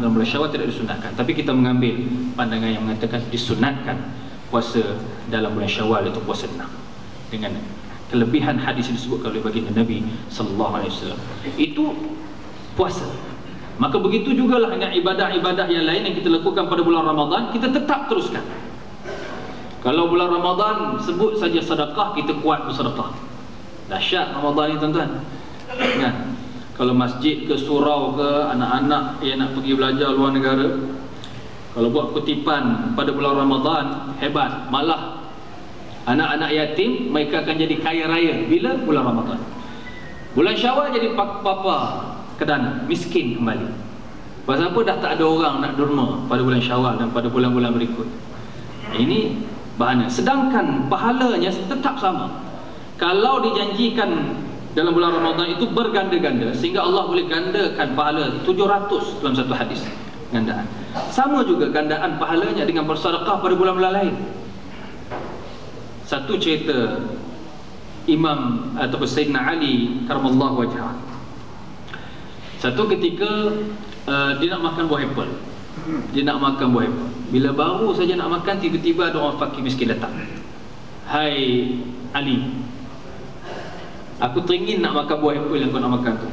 dalam bulan Syawal tidak disunatkan. Tapi kita mengambil pandangan yang mengatakan disunatkan puasa dalam bulan Syawal, itu puasa 6 dengan kelebihan hadis yang disebutkan oleh baginda Nabi sallallahu alaihi wasallam. Itu puasa. Maka begitu jugalah dengan ibadah-ibadah yang lain yang kita lakukan pada bulan Ramadan, kita tetap teruskan. Kalau bulan Ramadan sebut saja sedekah, kita kuat bersedekah. Dahsyat Ramadan ni tuan-tuan. Kan? Kalau masjid ke surau ke, anak-anak yang nak pergi belajar luar negara, kalau buat kutipan pada bulan Ramadan, hebat. Malah anak-anak yatim mereka akan jadi kaya raya bila bulan Ramadan. Bulan Syawal jadi papa kedana, miskin kembali. Pasal apa? Dah tak ada orang nak derma pada bulan Syawal dan pada bulan-bulan berikut. Ini bahana. Sedangkan pahalanya tetap sama. Kalau dijanjikan dalam bulan Ramadan itu berganda-ganda, sehingga Allah boleh gandakan pahala 700 dalam satu hadis gandaan. Sama juga gandaan pahalanya dengan bersedekah pada bulan-bulan lain. Satu cerita Imam ataupun Sayyidina Ali karamallahu wajhah. Satu ketika dia nak makan buah apple. Dia nak makan buah apple. Bila baru saja nak makan, tiba-tiba ada orang fakir miskin datang. Hai Ali, aku teringin nak makan buah apple yang kau nak makan tu.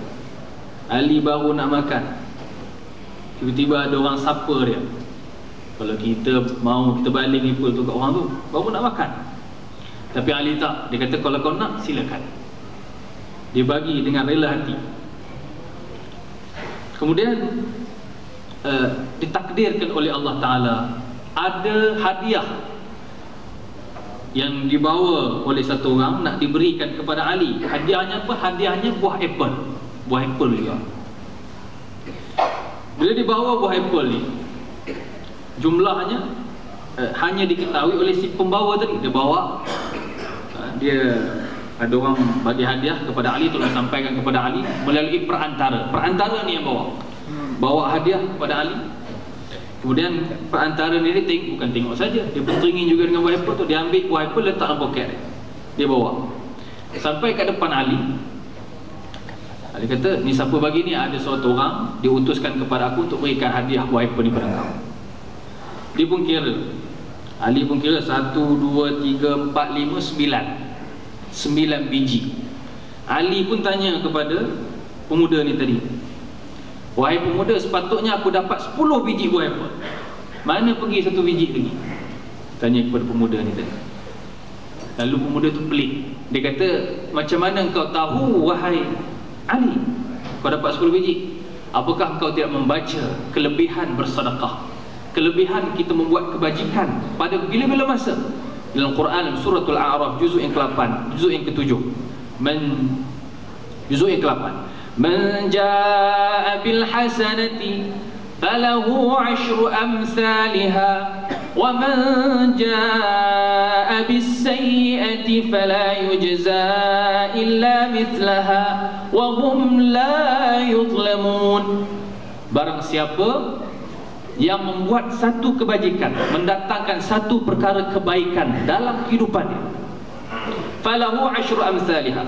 Ali baru nak makan, tiba-tiba ada orang sapa dia. Kalau kita mau, kita baling apple tu kat orang tu, baru nak makan. Tapi Ali tak. Dia kata kalau kau nak, silakan. Dia bagi dengan rela hati. Kemudian ditakdirkan oleh Allah Ta'ala ada hadiah yang dibawa oleh satu orang nak diberikan kepada Ali. Hadiahnya apa? Hadiahnya buah apple. Buah apple juga. Bila dibawa buah apple ni, jumlahnya hanya diketahui oleh si pembawa tadi. Dia bawa, dia ada orang bagi hadiah kepada Ali, tolong sampaikan kepada Ali melalui perantara. Perantara ni yang bawa hadiah kepada Ali. Kemudian perantara ni dia bukan tengok saja, dia berteringin juga dengan buah apple tu. Dia ambil buah apple, letak dalam poket dia bawa sampai kat depan Ali. Ali kata, ni siapa bagi ni? Ada suatu orang diutuskan kepada aku untuk berikan hadiah buah apple ni pada kau. Dia pun kira, Ali pun kira 1, 2, 3, 4, 5, 9 biji. Ali pun tanya kepada pemuda ni tadi, wahai pemuda, sepatutnya aku dapat 10 biji buah apple. Mana pergi 1 biji lagi? Tanya kepada pemuda ni tadi. Lalu pemuda tu pelik. Dia kata, macam mana engkau tahu wahai Ali kau dapat 10 biji? Apakah engkau tidak membaca kelebihan bersedekah, kelebihan kita membuat kebajikan pada bila-bila masa? Dalam Quran suratul A'raf juzuk yang ke-8, juzuk yang ke-7, juzuk yang ke-8, man jaa'a bil hasanati falahu 'ashru amsalha wa man jaa'a bis sayyi'ati fala yujza illa mithlaha wa hum la yuzlamun. Barang siapa yang membuat satu kebajikan, mendatangkan satu perkara kebaikan dalam kehidupannya, falahu 'ashru amsalha,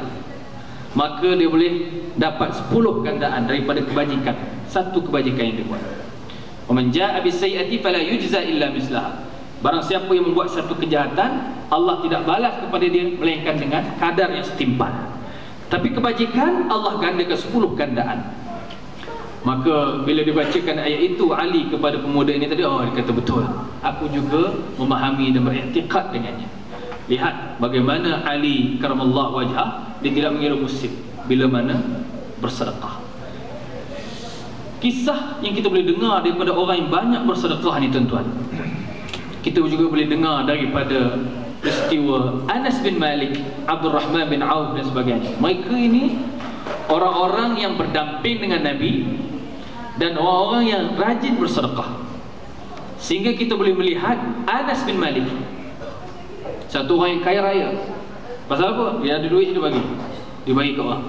maka dia boleh dapat 10 gandaan daripada kebajikan, satu kebajikan yang dia buat. Wa man jaa'a bis sayyi'ati fala yujza illa mislaha. Barang siapa yang membuat satu kejahatan, Allah tidak balas kepada dia melainkan dengan kadar yang setimpal. Tapi kebajikan Allah gandakan 10 gandaan. Maka bila dibacakan ayat itu Ali kepada pemuda ini tadi, oh, dia kata betul, aku juga memahami dan beriktikad dengannya. Lihat bagaimana Ali karamallahu wajhah, dia tidak mengira musib bila mana bersedekah. Kisah yang kita boleh dengar daripada orang yang banyak bersedekah ni tuan-tuan, kita juga boleh dengar daripada peristiwa Anas bin Malik, Abdul Rahman bin Auf dan sebagainya. Mereka ini orang-orang yang berdamping dengan Nabi dan orang-orang yang rajin bersedekah, sehingga kita boleh melihat Anas bin Malik, satu orang yang kaya raya. Pasal apa? Dia ada duit, dia bagi ke orang,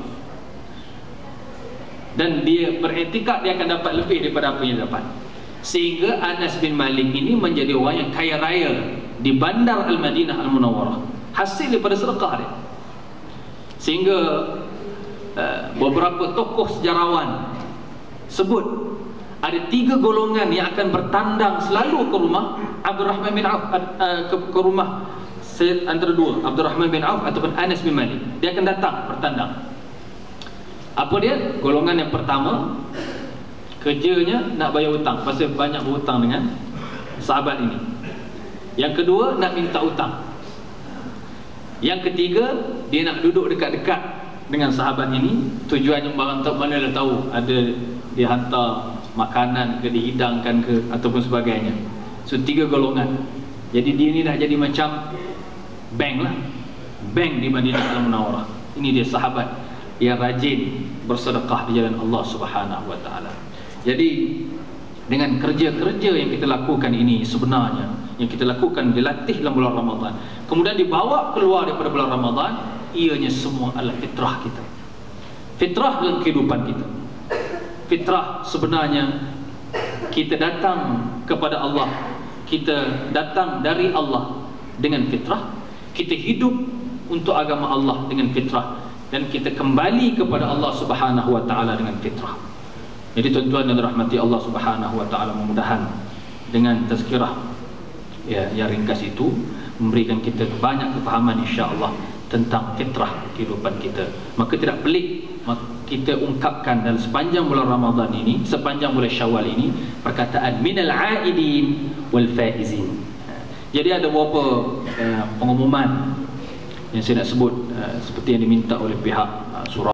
dan dia beriktikad dia akan dapat lebih daripada apa yang dia dapat. Sehingga Anas bin Malik ini menjadi orang yang kaya raya di bandar Al-Madinah Al-Munawwarah, hasil daripada sedekah dia. Sehingga beberapa tokoh sejarawan sebut ada 3 golongan yang akan bertandang selalu ke rumah Abdurrahman bin Auf, ke rumah antara dua, Abdurrahman bin Auf ataupun Anas bin Malik. Dia akan datang bertandang. Apa dia? Golongan yang pertama, kerjanya nak bayar hutang, pasal banyak berhutang dengan sahabat ini. Yang kedua, nak minta hutang. Yang ketiga, dia nak duduk dekat-dekat dengan sahabat ini. Tujuannya barang tak mana dah tahu, ada dia hantar makanan ke, dihidangkan ke, ataupun sebagainya. So 3 golongan. Jadi dia ni dah jadi macam bank lah, bank di Madinah Al-Munawwarah. Ini dia sahabat yang rajin bersedekah di jalan Allah Subhanahu wa taala. Jadi dengan kerja-kerja yang kita lakukan ini, sebenarnya yang kita lakukan, dilatih dalam bulan Ramadan, kemudian dibawa keluar daripada bulan Ramadan, ianya semua adalah fitrah kita, fitrah dalam kehidupan kita. Fitrah sebenarnya kita datang kepada Allah, kita datang dari Allah dengan fitrah, kita hidup untuk agama Allah dengan fitrah, dan kita kembali kepada Allah Subhanahu wa taala dengan fitrah. Jadi tuan-tuan dan rahmati Allah Subhanahu wa taala, mudah-mudahan dengan tazkirah yang ringkas itu memberikan kita banyak kefahaman insya-Allah tentang fitrah kehidupan kita. Maka tidak pelik kita ungkapkan dalam sepanjang bulan Ramadan ini, sepanjang bulan Syawal ini, perkataan minal aidin wal faizin. Jadi ada beberapa pengumuman yang saya nak sebut seperti yang diminta oleh pihak surau